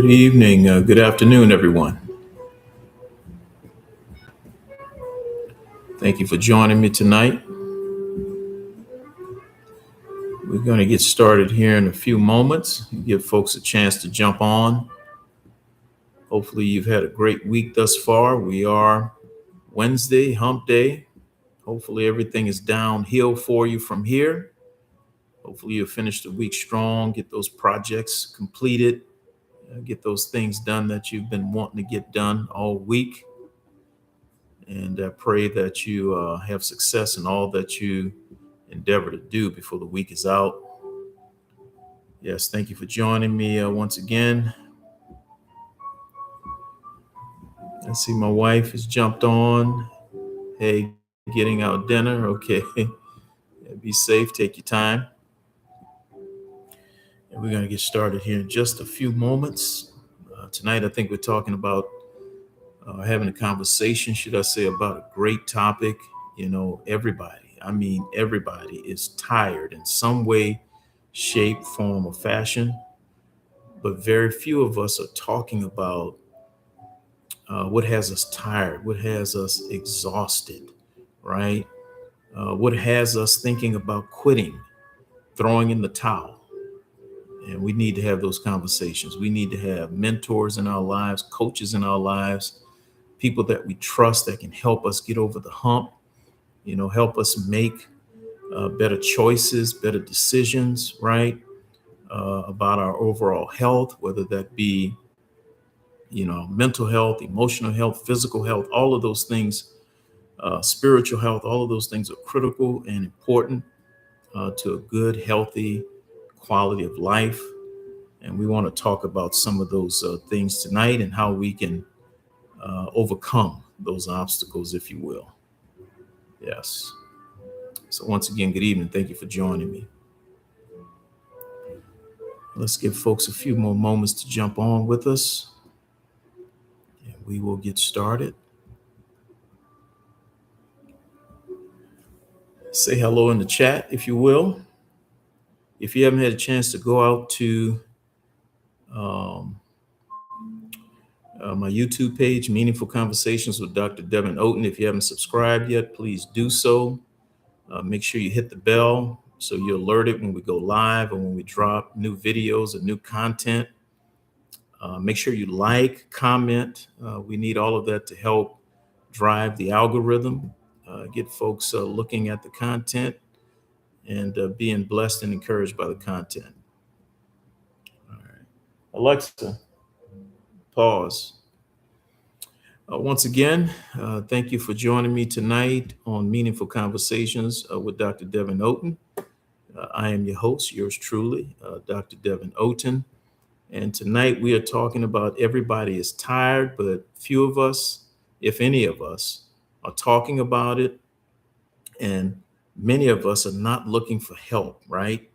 Good evening, good afternoon, everyone. Thank you for joining me tonight. We're going to get started here in a few moments, give folks a chance to jump on. Hopefully, you've had a great week thus far. We are Wednesday, hump day. Hopefully, everything is downhill for you from here. Hopefully, you'll finish the week strong, get those projects completed, get those things done that you've been wanting to get done all week. And I pray that you have success in all that you endeavor to do before the week is out. Yes, thank you for joining me once again. I see my wife has jumped on. Hey, getting out dinner. Okay. Be safe. Take your time. And we're going to get started here in just a few moments. Tonight, I think we're talking about having a conversation, should I say, about a great topic. You know, everybody is tired in some way, shape, form, or fashion. But very few of us are talking about what has us tired, what has us exhausted, right? What has us thinking about quitting, throwing in the towel. And we need to have those conversations. We need to have mentors in our lives, coaches in our lives, people that we trust that can help us get over the hump, help us make better choices, better decisions, right? About our overall health, whether that be, mental health, emotional health, physical health, all of those things, spiritual health, all of those things are critical and important to a good, healthy quality of life. And we want to talk about some of those things tonight and how we can overcome those obstacles, if you will. Yes. So once again, good evening. Thank you for joining me. Let's give folks a few more moments to jump on with us. And we will get started. Say hello in the chat, if you will. If you haven't had a chance to go out to my YouTube page, Meaningful Conversations with Dr. Devin Oten, if you haven't subscribed yet, please do so. Make sure you hit the bell so you're alerted when we go live or when we drop new videos or new content. Make sure you like, comment. We need all of that to help drive the algorithm, get folks looking at the content and being blessed and encouraged by the content. All right. Alexa, pause. Once again, thank you for joining me tonight on Meaningful Conversations with Dr. Devin Oten. I am your host, yours truly, Dr. Devin Oten. And tonight we are talking about everybody is tired, but few of us, if any of us, are talking about it. And many of us are not looking for help, right?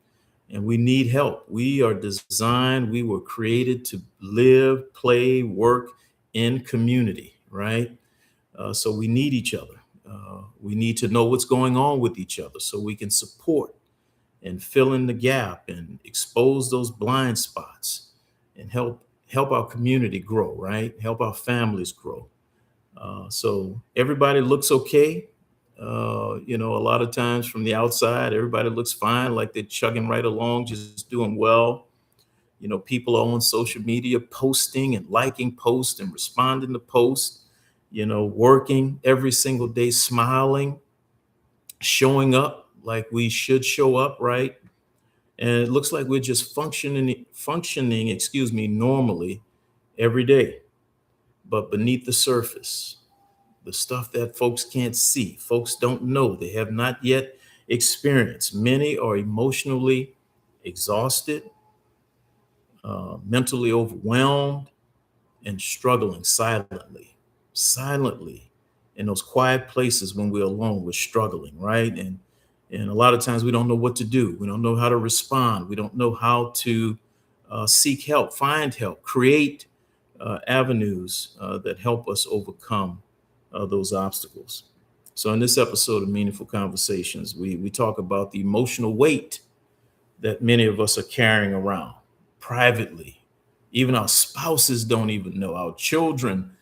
And we need help. We are designed, we were created to live, play, work in community, right? So we need each other. We need to know what's going on with each other so we can support and fill in the gap and expose those blind spots and help our community grow, right? Help our families grow. So everybody looks okay. A lot of times from the outside, everybody looks fine, like they're chugging right along, just doing well. People are on social media posting and liking posts and responding to posts, working every single day, smiling, showing up like we should show up, right? And it looks like we're just functioning, normally every day. But beneath the surface, the stuff that folks can't see, folks don't know, they have not yet experienced. Many are emotionally exhausted, mentally overwhelmed, and struggling silently in those quiet places when we're alone, we're struggling, right? And a lot of times we don't know what to do. We don't know how to respond. We don't know how to seek help, find help, create avenues that help us overcome those obstacles. So in this episode of Meaningful Conversations, we talk about the emotional weight that many of us are carrying around privately, Even our spouses don't even know. Our children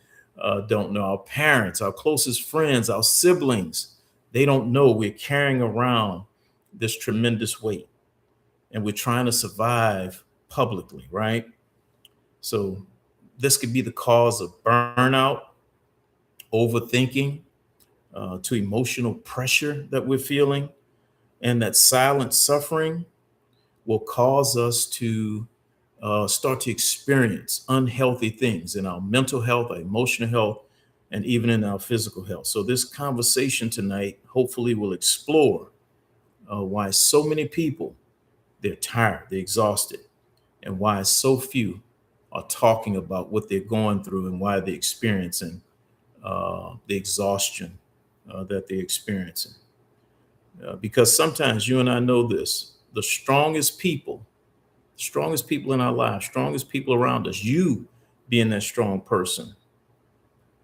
don't know. Our parents, our closest friends, our siblings, they don't know we're carrying around this tremendous weight and we're trying to survive publicly, right? So this could be the cause of burnout, overthinking, to emotional pressure that we're feeling, and that silent suffering will cause us to start to experience unhealthy things in our mental health, our emotional health, and even in our physical health. So, this conversation tonight hopefully will explore why so many people they're tired, they're exhausted, and why so few are talking about what they're going through and why they're experiencing the exhaustion that they're experiencing. Because sometimes you and I know this: the strongest people in our lives, strongest people around us, you being that strong person,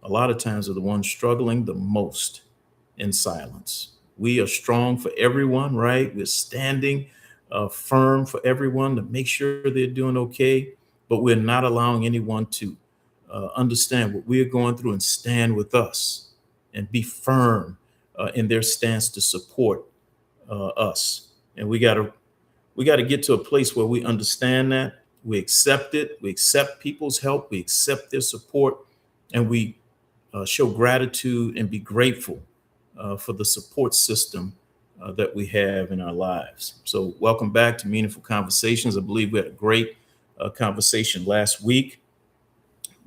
a lot of times are the ones struggling the most in silence. We are strong for everyone, right? We're standing firm for everyone to make sure they're doing okay, but we're not allowing anyone to understand what we're going through and stand with us and be firm in their stance to support us. And we got to get to a place where we understand that, we accept it, we accept people's help, we accept their support, and we show gratitude and be grateful for the support system that we have in our lives. So welcome back to Meaningful Conversations. I believe we had a great conversation last week,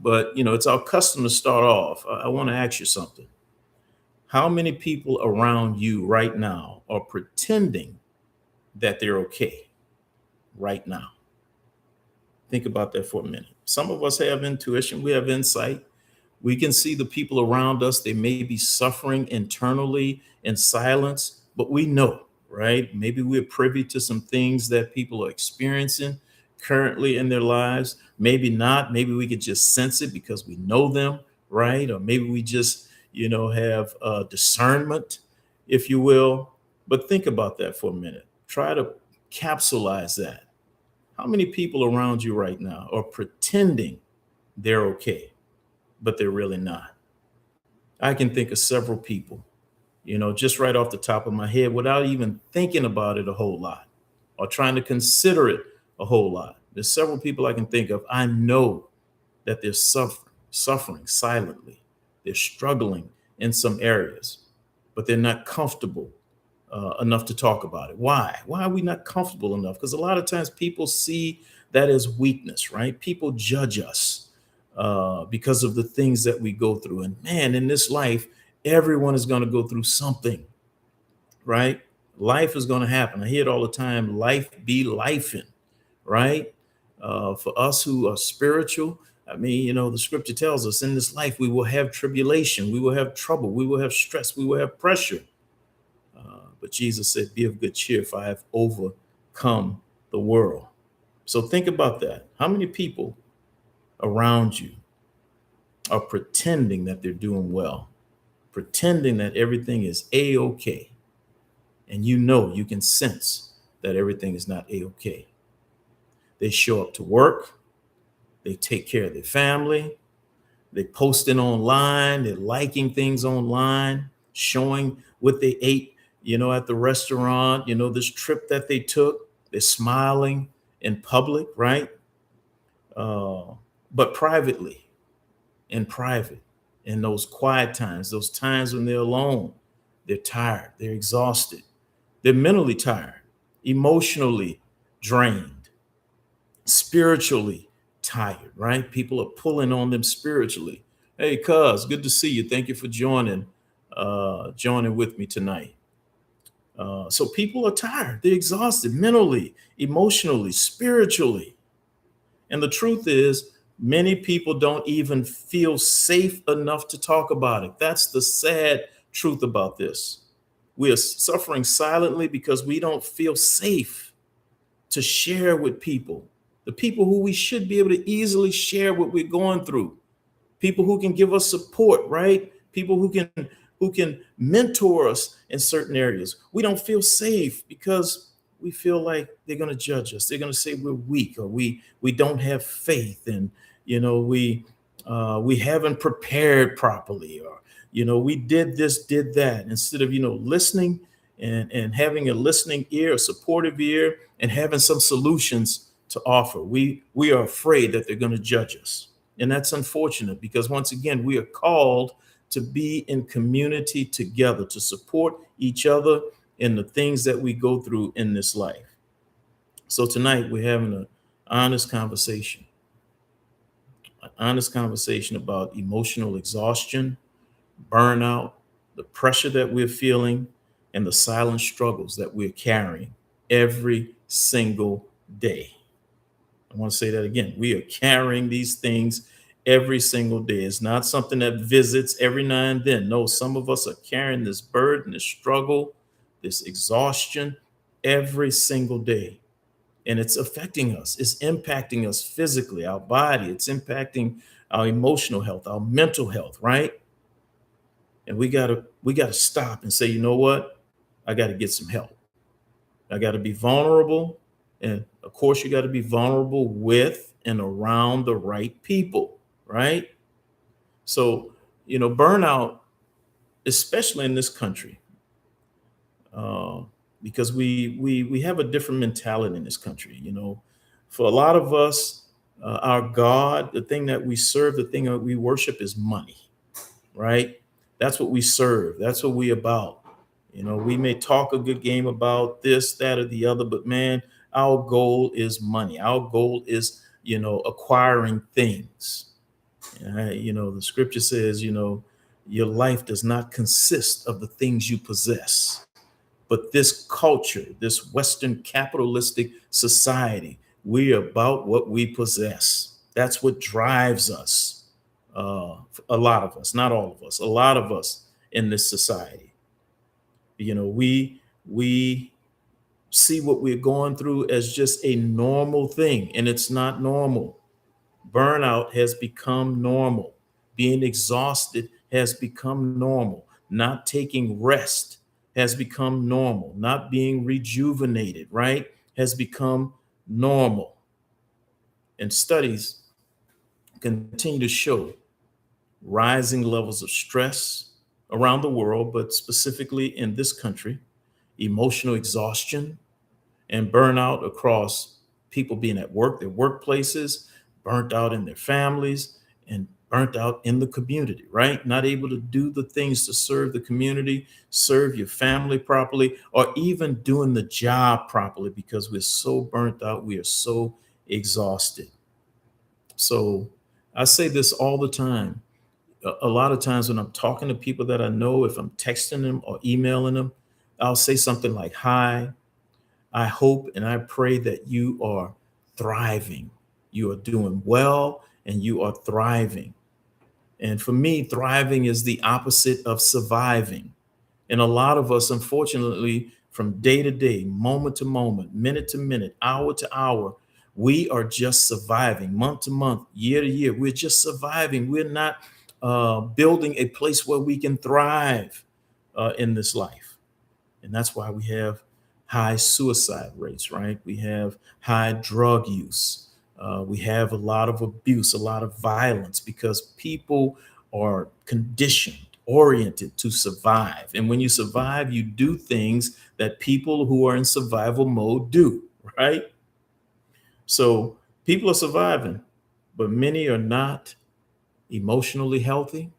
but it's our custom to start off. I want to ask you something. How many people around you right now are pretending that they're okay right now? Think about that for a minute. Some of us have intuition, we have insight. We can see the people around us, they may be suffering internally in silence, but we know, right? Maybe we're privy to some things that people are experiencing currently in their lives. Maybe not. Maybe we could just sense it because we know them, right? Or maybe we just, have discernment, if you will. But think about that for a minute. Try to capsulize that. How many people around you right now are pretending they're okay, but they're really not? I can think of several people, just right off the top of my head without even thinking about it a whole lot or trying to consider it a whole lot. There's several people I can think of. I know that they're suffering silently. They're struggling in some areas, but they're not comfortable enough to talk about it. Why? Why are we not comfortable enough? Because a lot of times people see that as weakness, right? People judge us because of the things that we go through. And man, in this life, everyone is going to go through something, right? Life is going to happen. I hear it all the time: life be lifing, right? For us who are spiritual, I mean, the scripture tells us in this life we will have tribulation, we will have trouble, we will have stress, we will have pressure. But Jesus said, be of good cheer, for I have overcome the world. So think about that. How many people around you are pretending that they're doing well, pretending that everything is A-OK, and you can sense that everything is not A-OK? They show up to work, they take care of their family, they posting online, they're liking things online, showing what they ate, at the restaurant, this trip that they took. They're smiling in public, right? But privately, in private, in those quiet times, those times when they're alone, they're tired, they're exhausted, they're mentally tired, emotionally drained, spiritually tired, right? People are pulling on them spiritually. Hey, cuz, good to see you. Thank you for joining with me tonight. So people are tired, they're exhausted mentally, emotionally, spiritually. And the truth is, many people don't even feel safe enough to talk about it. That's the sad truth about this. We are suffering silently because we don't feel safe to share with people, the people who we should be able to easily share what we're going through, people who can give us support, right? People who can mentor us in certain areas. We don't feel safe because we feel like they're going to judge us. They're going to say we're weak, or we don't have faith, and we haven't prepared properly, or we did this, did that, instead of listening and having a listening ear, a supportive ear, and having some solutions to offer. We are afraid that they're going to judge us. And that's unfortunate, because once again, we are called to be in community together, to support each other in the things that we go through in this life. So tonight we're having an honest conversation, about emotional exhaustion, burnout, the pressure that we're feeling, and the silent struggles that we're carrying every single day. I want to say that again. We are carrying these things every single day. It's not something that visits every now and then. No, some of us are carrying this burden, this struggle, this exhaustion every single day. And it's affecting us. It's impacting us physically, our body. It's impacting our emotional health, our mental health, right? And we gotta stop and say, you know what? I got to get some help. I got to be vulnerable. And of course, you got to be vulnerable with and around the right people, right? So, burnout, especially in this country, uh, because we have a different mentality in this country. For a lot of us, our God, the thing that we serve, the thing that we worship is money, right? That's what we serve. That's what we about. We may talk a good game about this, that, or the other, but man, our goal is money. Our goal is, acquiring things. The scripture says, your life does not consist of the things you possess. But this culture, this Western capitalistic society, we are about what we possess. That's what drives us. A lot of us, not all of us, a lot of us in this society. We see what we're going through as just a normal thing, and it's not normal. Burnout has become normal. Being exhausted has become normal. Not taking rest has become normal. Not being rejuvenated, right, has become normal. And studies continue to show rising levels of stress around the world, but specifically in this country, emotional exhaustion and burnout across people being at work, their workplaces, burnt out in their families, and burnt out in the community, right? Not able to do the things to serve the community, serve your family properly, or even doing the job properly, because we're so burnt out, we are so exhausted. So I say this all the time. A lot of times when I'm talking to people that I know, if I'm texting them or emailing them, I'll say something like, hi, I hope and I pray that you are thriving. You are doing well and you are thriving. And for me, thriving is the opposite of surviving. And a lot of us, unfortunately, from day to day, moment to moment, minute to minute, hour to hour, we are just surviving, month to month, year to year. We're just surviving. We're not building a place where we can thrive in this life. And that's why we have high suicide rates, right? We have high drug use. We have a lot of abuse, a lot of violence, because people are conditioned, oriented to survive. And when you survive, you do things that people who are in survival mode do, right? So people are surviving, but many are not emotionally healthy.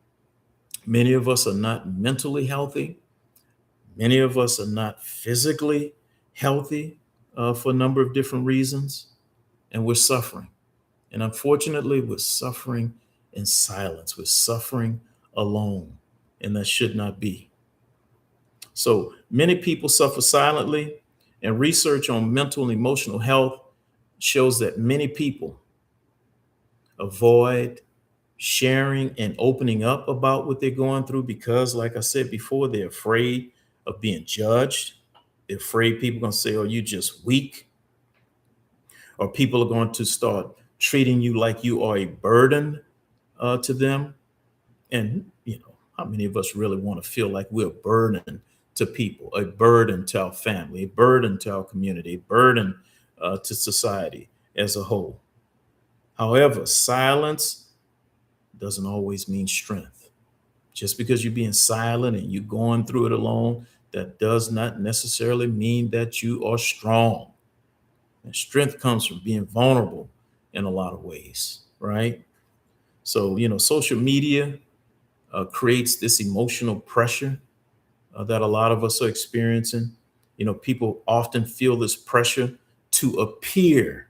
Many of us are not mentally healthy. Many of us are not physically healthy for a number of different reasons, and we're suffering. And unfortunately, we're suffering in silence. We're suffering alone, and that should not be. So many people suffer silently, and research on mental and emotional health shows that many people avoid sharing and opening up about what they're going through because, like I said before, they're afraid of being judged. They're afraid people are going to say, oh, you just weak. Or people are going to start treating you like you are a burden to them. And, how many of us really want to feel like we're a burden to people, a burden to our family, a burden to our community, a burden to society as a whole. However, silence doesn't always mean strength. Just because you're being silent and you're going through it alone, that does not necessarily mean that you are strong. And strength comes from being vulnerable in a lot of ways, right? So, social media creates this emotional pressure that a lot of us are experiencing. People often feel this pressure to appear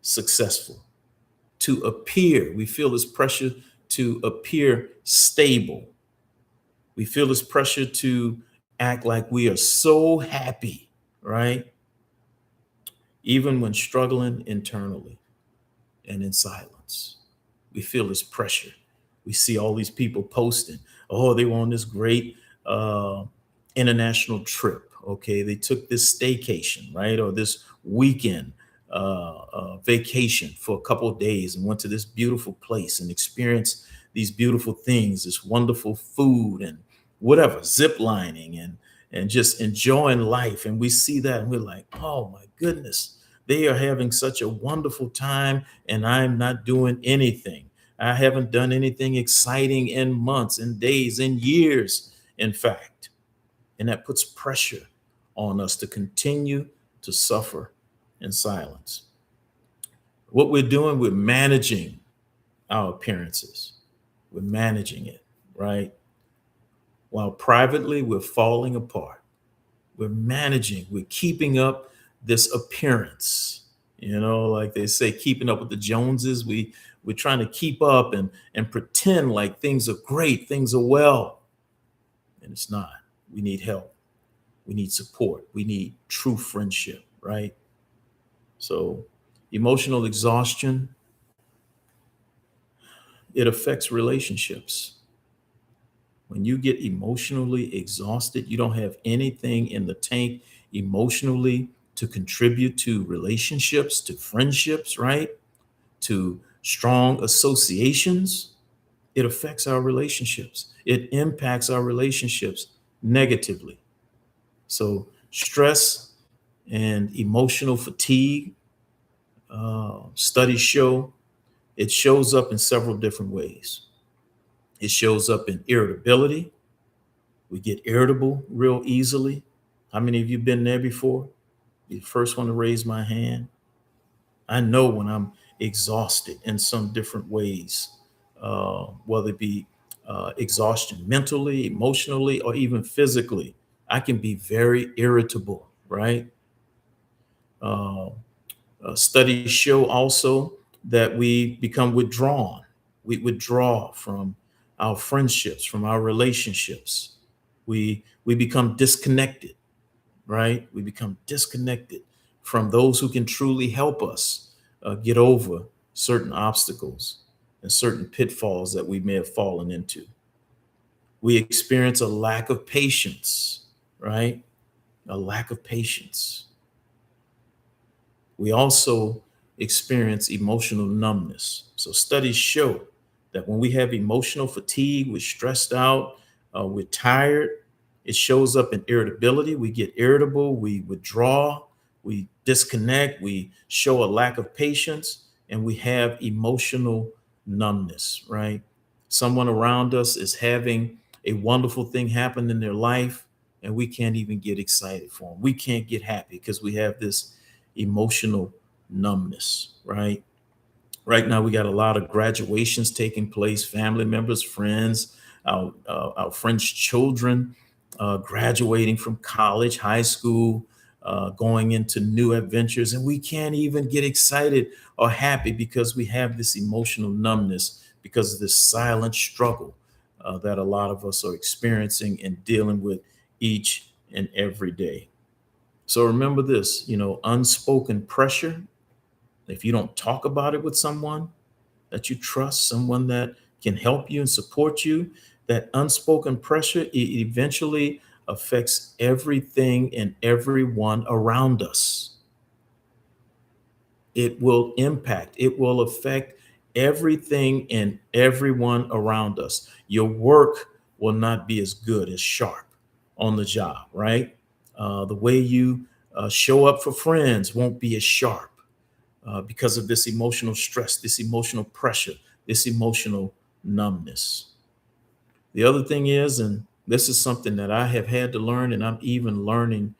successful, we feel this pressure to appear stable. We feel this pressure to act like we are so happy, right? Even when struggling internally and in silence. We feel this pressure. We see all these people posting, oh, they were on this great international trip. Okay, they took this staycation, right? Or this weekend vacation for a couple of days and went to this beautiful place and experienced these beautiful things, this wonderful food and whatever, zip lining and just enjoying life. And we see that and we're like, oh my goodness, they are having such a wonderful time and I'm not doing anything. I haven't done anything exciting in months and days and years, in fact. And that puts pressure on us to continue to suffer in silence. What we're doing, we're managing our appearances. We're managing it, right? While privately, we're falling apart. We're managing, we're keeping up this appearance. Like they say, keeping up with the Joneses. We're trying to keep up and pretend like things are great, things are well. And it's not. We need help. We need support. We need true friendship, right? So emotional exhaustion, it affects relationships. When you get emotionally exhausted, you don't have anything in the tank emotionally to contribute to relationships, to friendships, right? To strong associations. It affects our relationships. It impacts our relationships negatively. So stress and emotional fatigue, studies show it shows up in several different ways. It shows up in irritability. We get irritable real easily. How many of you been there before? The first one to raise my hand. I know when I'm exhausted in some different ways, whether it be exhaustion mentally, emotionally, or even physically. I can be very irritable, right? Uh, Studies show also that we become withdrawn. We withdraw from our friendships, from our relationships. We become disconnected, right? We become disconnected from those who can truly help us get over certain obstacles and certain pitfalls that we may have fallen into. We experience a lack of patience, right? A lack of patience. We also experience emotional numbness. So studies show that when we have emotional fatigue, we're stressed out, we're tired, it shows up in irritability. We get irritable, we withdraw, we disconnect, we show a lack of patience, and we have emotional numbness, right? Someone around us is having a wonderful thing happen in their life, and we can't even get excited for them. We can't get happy because we have this emotional numbness, right? Right now, we got a lot of graduations taking place, family members, friends, our friends' children graduating from college, high school, going into new adventures. And we can't even get excited or happy because we have this emotional numbness because of this silent struggle that a lot of us are experiencing and dealing with each and every day. So remember this, unspoken pressure, if you don't talk about it with someone that you trust, someone that can help you and support you, that unspoken pressure, it eventually affects everything and everyone around us. It will impact, it will affect everything and everyone around us. Your work will not be as good, as sharp. on the job, right? The way you show up for friends won't be as sharp because of this emotional stress, this emotional pressure, this emotional numbness. The other thing is, and this is something that I have had to learn, and I'm even learning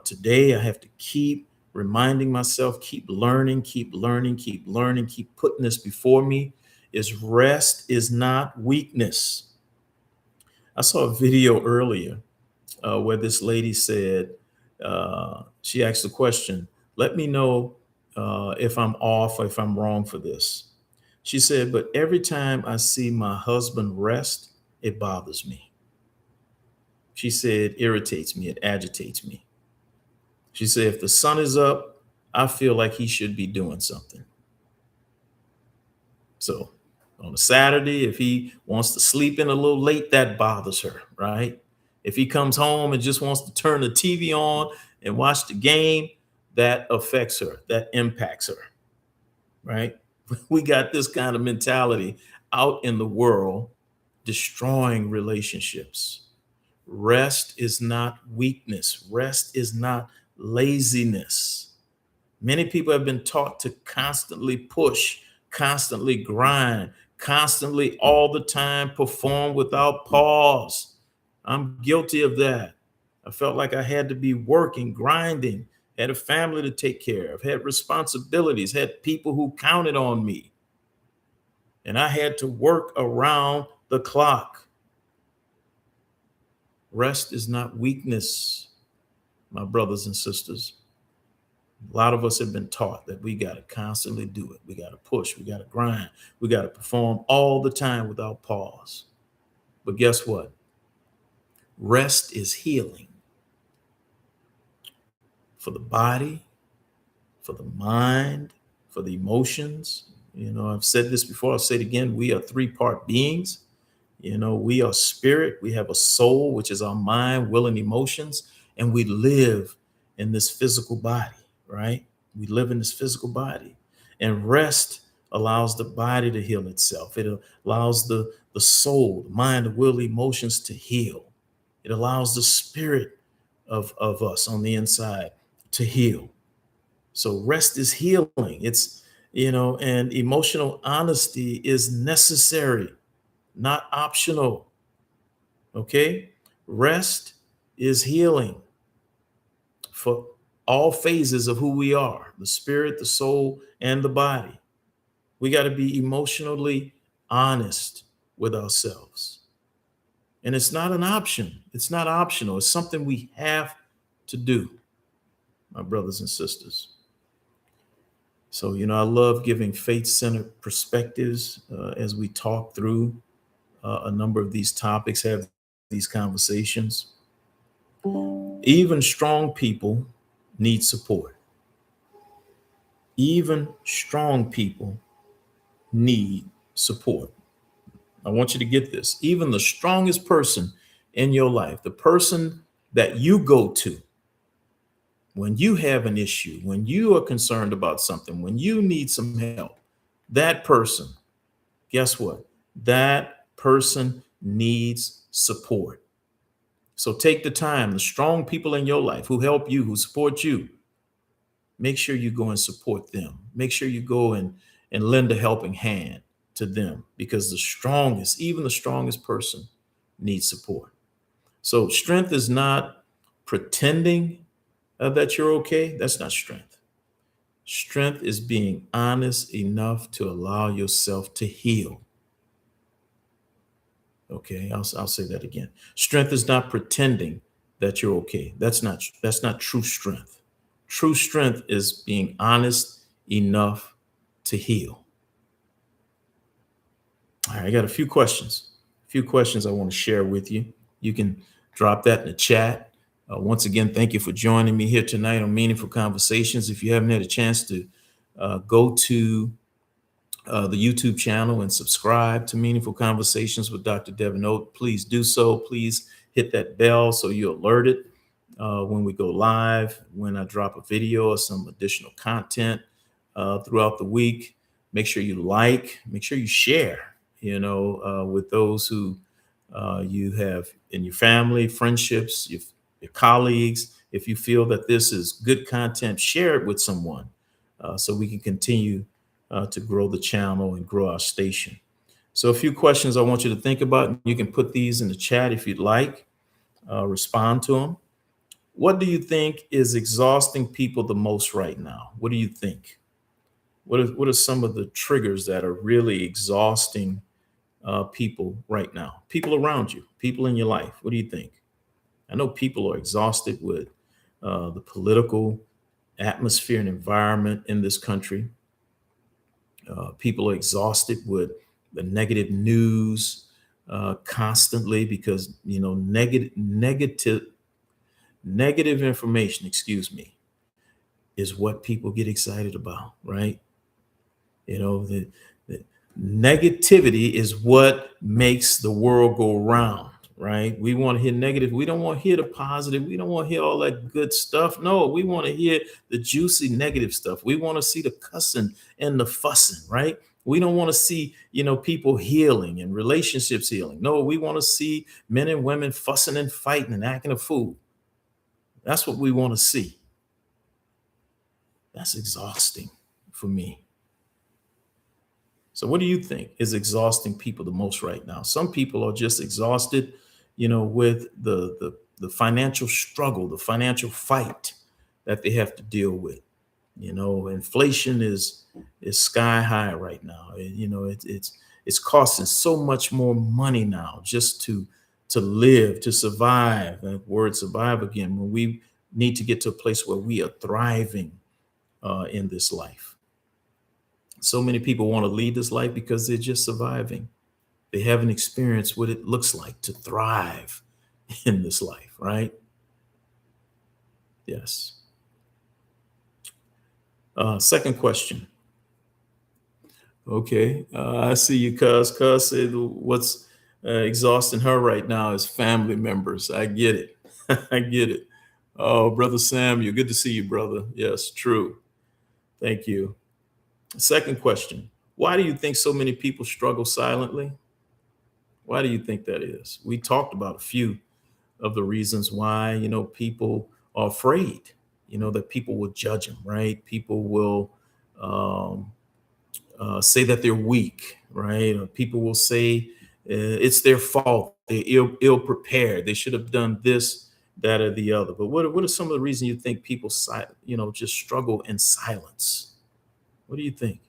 today, I have to keep reminding myself, keep learning, keep learning, keep learning, keep putting this before me, is rest is not weakness. I saw a video earlier where this lady said, she asked the question, let me know if I'm off or if I'm wrong for this. She said, but every time I see my husband rest, it bothers me. She said, irritates me, it agitates me. She said, if the sun is up, I feel like he should be doing something. So on a Saturday, if he wants to sleep in a little late, that bothers her, right? If he comes home and just wants to turn the TV on and watch the game, that affects her, that impacts her, right? We got this kind of mentality out in the world, destroying relationships. Rest is not weakness. Rest is not laziness. Many people have been taught to constantly push, constantly grind, constantly all the time perform without pause. I'm guilty of that. I felt like I had to be working, grinding, had a family to take care of, had responsibilities, had people who counted on me. And I had to work around the clock. Rest is not weakness, my brothers and sisters. A lot of us have been taught that we got to constantly do it. We got to push, we got to grind, we got to perform all the time without pause. But guess what? Rest is healing for the body, for the mind, for the emotions. You know, I've said this before, I'll say it again. We are three-part beings. You know, we are spirit, we have a soul, which is our mind, will, and emotions, and we live in this physical body, right? We live in this physical body. And rest allows the body to heal itself. It allows the soul, the mind, the will, the emotions to heal. It allows the spirit of us on the inside to heal. So rest is healing. It's, you know, and emotional honesty is necessary, not optional. Okay? Rest is healing for all phases of who we are, the spirit, the soul, and the body. We got to be emotionally honest with ourselves. And it's not an option. It's not optional. It's something we have to do, my brothers and sisters. So, you know, I love giving faith-centered perspectives as we talk through a number of these topics, have these conversations. Even strong people need support. Even strong people need support. I want you to get this. Even the strongest person in your life, the person that you go to when you have an issue, when you are concerned about something, when you need some help, that person, guess what? That person needs support. So take the time, the strong people in your life who help you, who support you, make sure you go and support them. Make sure you go and lend a helping hand to them, because the strongest, even the strongest person needs support. So strength is not pretending that you're okay. That's not strength. Strength is being honest enough to allow yourself to heal. Okay, I'll say that again. Strength is not pretending that you're okay. That's not true strength. True strength is being honest enough to heal. All right, I got a few questions. A few questions I want to share with you. You can drop that in the chat. Once again, thank you for joining me here tonight on Meaningful Conversations. If you haven't had a chance to go to the YouTube channel and subscribe to Meaningful Conversations with Dr. Devin Oat, please do so. Please hit that bell so you're alerted when we go live, when I drop a video or some additional content throughout the week. Make sure you like, make sure you share, with those who you have in your family, friendships, your colleagues. If you feel that this is good content, share it with someone so we can continue to grow the channel and grow our station. So, a few questions I want you to think about. You can put these in the chat if you'd like, respond to them. What do you think is exhausting people the most right now? What do you think? What are some of the triggers that are really exhausting people right now? People around you, people in your life. What do you think? I know people are exhausted with the political atmosphere and environment in this country. People are exhausted with the negative news constantly because negative information, excuse me, is what people get excited about, right? The negativity is what makes the world go round, right? We want to hear negative. We don't want to hear the positive. We don't want to hear all that good stuff. No, we want to hear the juicy negative stuff. We want to see the cussing and the fussing, right? We don't want to see, people healing and relationships healing. No, we want to see men and women fussing and fighting and acting a fool. That's what we want to see. That's exhausting for me. So what do you think is exhausting people the most right now? Some people are just exhausted, with the financial struggle, the financial fight that they have to deal with. Inflation is sky high right now. It's costing so much more money now just to live, to survive. That word survive again, when we need to get to a place where we are thriving in this life. So many people want to lead this life because they're just surviving. They haven't experienced what it looks like to thrive in this life, right? Yes. Second question. Okay. I see you, cuz. Cuz said what's exhausting her right now is family members. I get it. I get it. Oh, Brother Samuel, good to see you, brother. Yes, true. Thank you. Second question. Why do you think so many people struggle silently? Why do you think that is? We talked about a few of the reasons why, people are afraid, that people will judge them, right? People will um, say that they're weak, right? Or people will say it's their fault. They're ill prepared. They should have done this, that, or the other. But what are some of the reasons you think people, just struggle in silence? What do you think?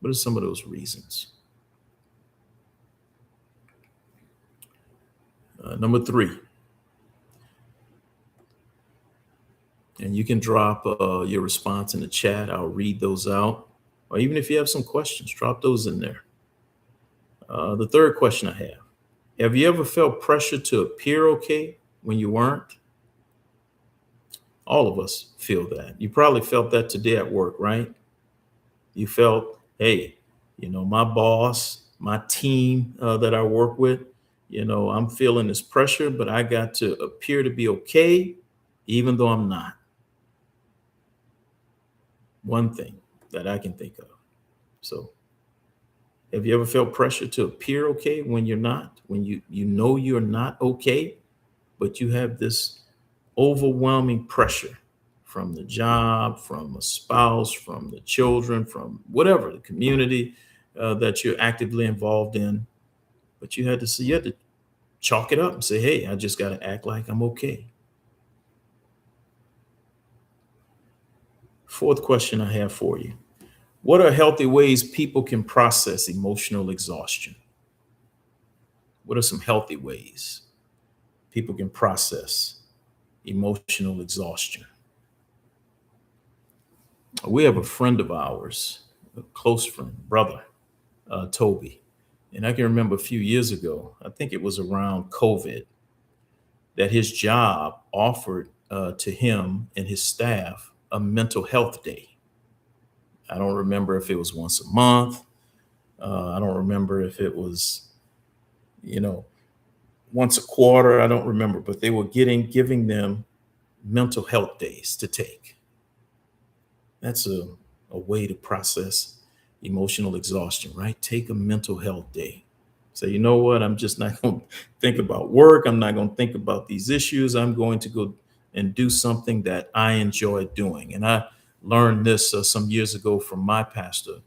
What are some of those reasons? Number three, and you can drop your response in the chat. I'll read those out. Or even if you have some questions, drop those in there. The third question I have you ever felt pressure to appear okay when you weren't? All of us feel that. You probably felt that today at work, right? You felt, hey, my boss, my team that I work with, I'm feeling this pressure, but I got to appear to be okay, even though I'm not. One thing that I can think of. So, have you ever felt pressure to appear okay when you're not? When you know you're not okay, but you have this overwhelming pressure from the job, from a spouse, from the children, from whatever the community that you're actively involved in. But you had to chalk it up and say, "Hey, I just got to act like I'm okay." Fourth question I have for you: what are healthy ways people can process emotional exhaustion? What are some healthy ways people can process emotional exhaustion? We have a friend of ours, a close friend, brother, Toby. And I can remember a few years ago, I think it was around COVID, that his job offered to him and his staff a mental health day. I don't remember if it was once a month. I don't remember if it was, you know, once a quarter. I don't remember, but they were giving them mental health days to take. That's a way to process emotional exhaustion, right? Take a mental health day. Say, you know what? I'm just not going to think about work. I'm not going to think about these issues. I'm going to go and do something that I enjoy doing. And I learned this some years ago from my pastor,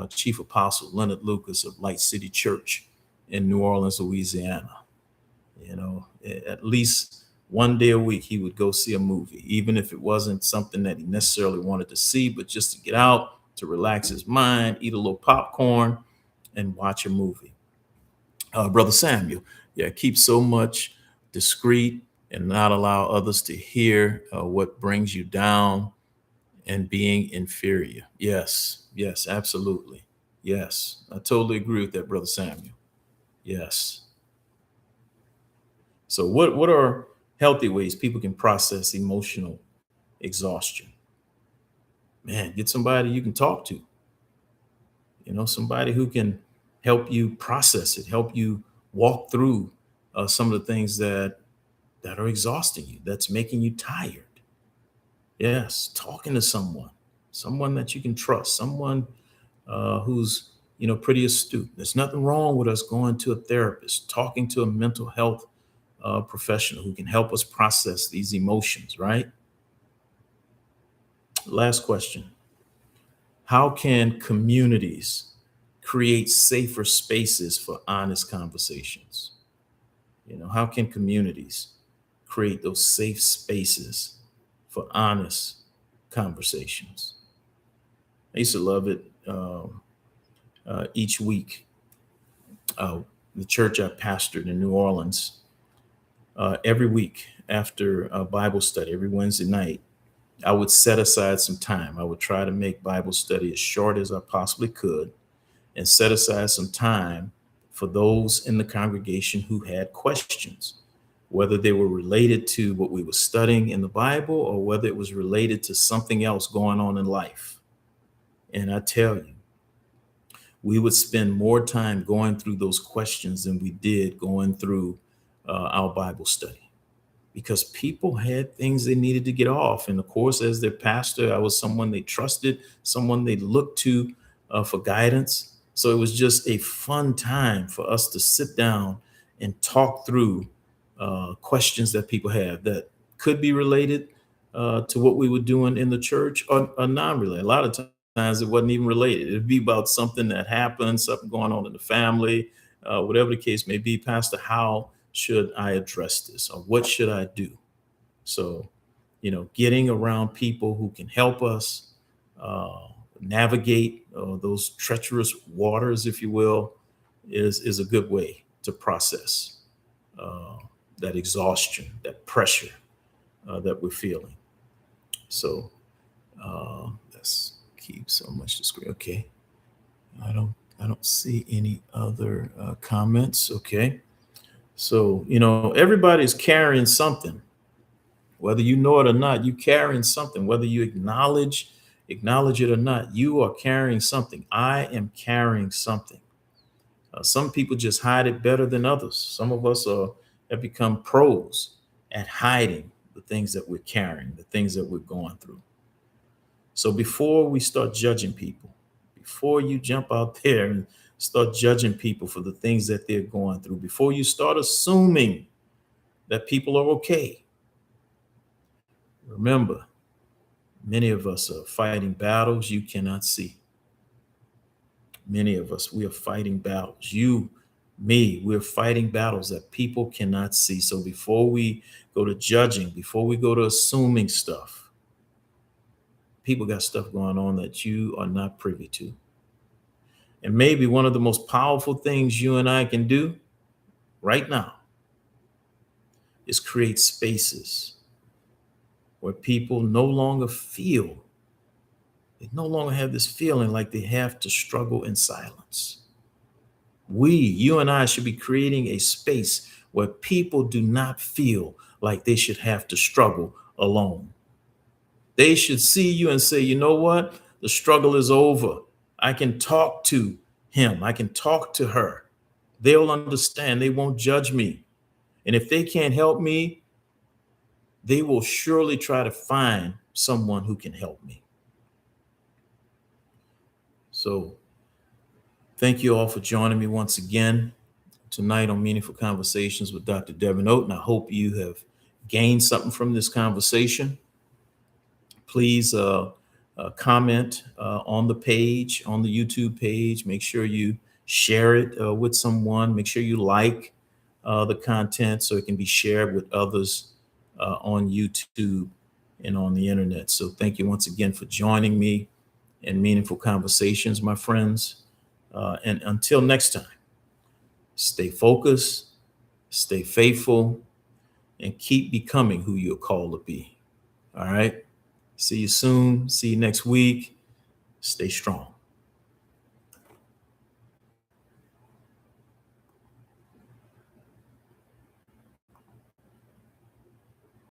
Chief Apostle Leonard Lucas of Light City Church in New Orleans, Louisiana. You know, at least one day a week, he would go see a movie, even if it wasn't something that he necessarily wanted to see, but just to get out, to relax his mind, eat a little popcorn, and watch a movie. Brother Samuel, yeah, keep so much discreet and not allow others to hear what brings you down and being inferior. Yes, yes, absolutely. Yes, I totally agree with that, Brother Samuel. Yes. So, what are healthy ways people can process emotional exhaustion? Man, get somebody you can talk to, somebody who can help you process it, help you walk through some of the things that are exhausting you, that's making you tired. Yes, talking to someone that you can trust, someone who's pretty astute. There's nothing wrong with us going to a therapist, talking to a mental health professional who can help us process these emotions. Right. Last question: how can communities create safer spaces for honest conversations? How can communities create those safe spaces for honest conversations? I used to love it. Each week, uh, the church I pastored in New Orleans, every week after a Bible study, every Wednesday night, I would set aside some time. I would try to make Bible study as short as I possibly could and set aside some time for those in the congregation who had questions, whether they were related to what we were studying in the Bible or whether it was related to something else going on in life. And I tell you, we would spend more time going through those questions than we did going through our Bible study, because people had things they needed to get off. And of course, as their pastor, I was someone they trusted, someone they looked to for guidance. So it was just a fun time for us to sit down and talk through questions that people have that could be related to what we were doing in the church, or non-related. A lot of times it wasn't even related. It'd be about something that happened, something going on in the family, whatever the case may be. Pastor, how should I address this, or what should I do? So, getting around people who can help us navigate those treacherous waters, if you will, is a good way to process uh, that exhaustion, that pressure that we're feeling. So let's keep so much discreet. Okay, I don't see any other comments. Okay, so everybody's carrying something, whether you know it or not. You carrying something, whether you acknowledge it or not. You are carrying something. I am carrying something. Some people just hide it better than others. Some of us have become pros at hiding the things that we're carrying, the things that we're going through. So before we start judging people, before you jump out there and start judging people for the things that they're going through, before you start assuming that people are okay, remember, many of us are fighting battles you cannot see. Many of us, we are fighting battles. You, me, we're fighting battles that people cannot see. So before we go to judging, before we go to assuming stuff, people got stuff going on that you are not privy to. And maybe one of the most powerful things you and I can do right now is create spaces where people no longer feel, they no longer have this feeling like they have to struggle in silence. You and I should be creating a space where people do not feel like they should have to struggle alone. They should see you and say, you know what? The struggle is over. I can talk to him. I can talk to her. They'll understand. They won't judge me. And if they can't help me, they will surely try to find someone who can help me. So thank you all for joining me once again. tonight on Meaningful Conversations with Dr. Devin Oaten. I hope you have gained something from this conversation. Please comment on the page, on the YouTube page. Make sure you share it with someone. Make sure you like the content so it can be shared with others on YouTube and on the internet. So thank you once again for joining me in Meaningful Conversations, my friends. And until next time, stay focused, stay faithful, and keep becoming who you're called to be. All right. See you soon. See you next week. Stay strong.